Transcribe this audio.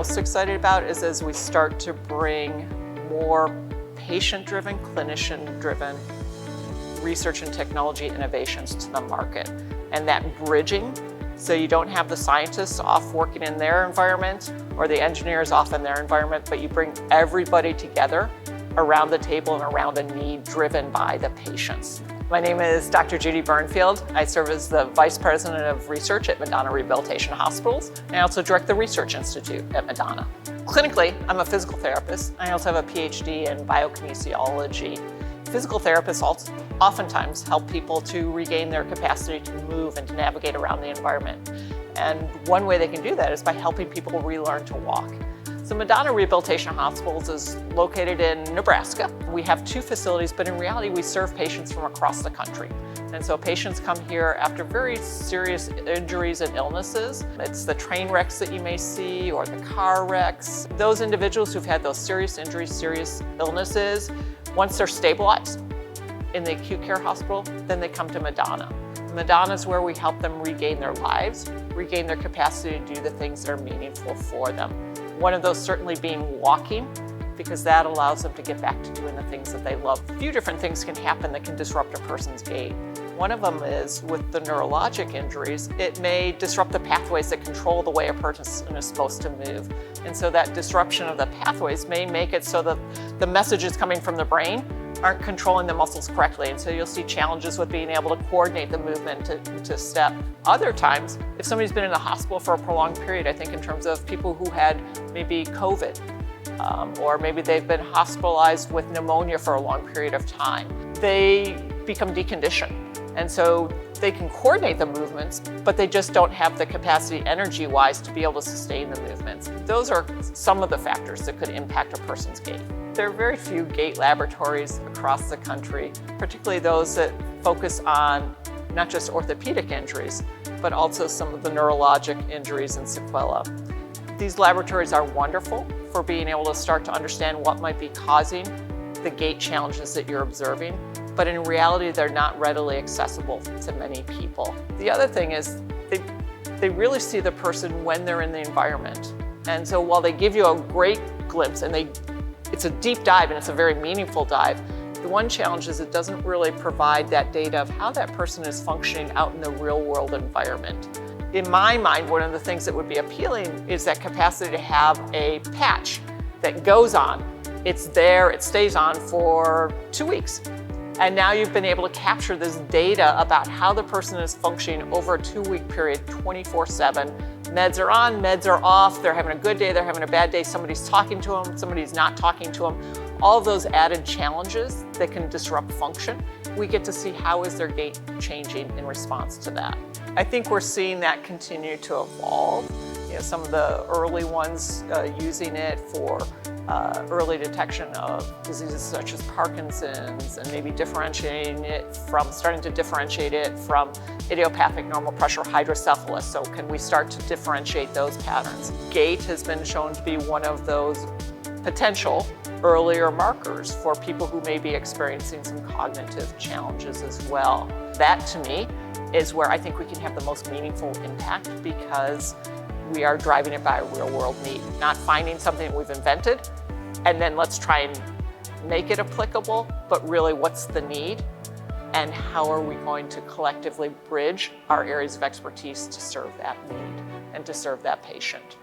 most excited about is as we start to bring more patient-driven, clinician-driven research and technology innovations to the market. And that bridging, so you don't have the scientists off working in their environment or the engineers off in their environment, but you bring everybody together around the table and around a need driven by the patients. My name is Dr. Judith Burnfield. I serve as the Vice President of Research at Madonna Rehabilitation Hospitals. I also direct the Research Institute at Madonna. Clinically, I'm a physical therapist. I also have a PhD in biokinesiology. Physical therapists oftentimes help people to regain their capacity to move and to navigate around the environment. And one way they can do that is by helping people relearn to walk. So Madonna Rehabilitation Hospitals is located in Nebraska. We have 2 facilities, but in reality we serve patients from across the country. And so patients come here after very serious injuries and illnesses. It's the train wrecks that you may see or the car wrecks. Those individuals who've had those serious injuries, serious illnesses, once they're stabilized in the acute care hospital, then they come to Madonna. Madonna is where we help them regain their lives, regain their capacity to do the things that are meaningful for them. One of those certainly being walking, because that allows them to get back to doing the things that they love. A few different things can happen that can disrupt a person's gait. One of them is with the neurologic injuries, it may disrupt the pathways that control the way a person is supposed to move. And so that disruption of the pathways may make it so that the messages coming from the brain aren't controlling the muscles correctly. And so you'll see challenges with being able to coordinate the movement to step. Other times, if somebody's been in the hospital for a prolonged period, I think in terms of people who had maybe COVID, or maybe they've been hospitalized with pneumonia for a long period of time, they become deconditioned. And so they can coordinate the movements, but they just don't have the capacity energy-wise to be able to sustain the movements. Those are some of the factors that could impact a person's gait. There are very few gait laboratories across the country, particularly those that focus on not just orthopedic injuries, but also some of the neurologic injuries and sequelae. These laboratories are wonderful for being able to start to understand what might be causing the gait challenges that you're observing, but in reality, they're not readily accessible to many people. The other thing is they really see the person when they're in the environment. And so while they give you a great glimpse, and it's a deep dive and it's a very meaningful dive, the one challenge is it doesn't really provide that data of how that person is functioning out in the real world environment. In my mind, one of the things that would be appealing is that capacity to have a patch that goes on. It's there, it stays on for 2 weeks. And now you've been able to capture this data about how the person is functioning over a 2-week period, 24/7. Meds are on, meds are off, they're having a good day, they're having a bad day, somebody's talking to them, somebody's not talking to them. All of those added challenges that can disrupt function, we get to see how is their gait changing in response to that. I think we're seeing that continue to evolve. You know, some of the early ones using it for early detection of diseases such as Parkinson's, and maybe starting to differentiate it from idiopathic normal pressure hydrocephalus. So can we start to differentiate those patterns? Gait has been shown to be one of those potential earlier markers for people who may be experiencing some cognitive challenges as well. That, to me, is where I think we can have the most meaningful impact, because we are driving it by a real-world need, not finding something that we've invented and then let's try and make it applicable, but really what's the need and how are we going to collectively bridge our areas of expertise to serve that need and to serve that patient.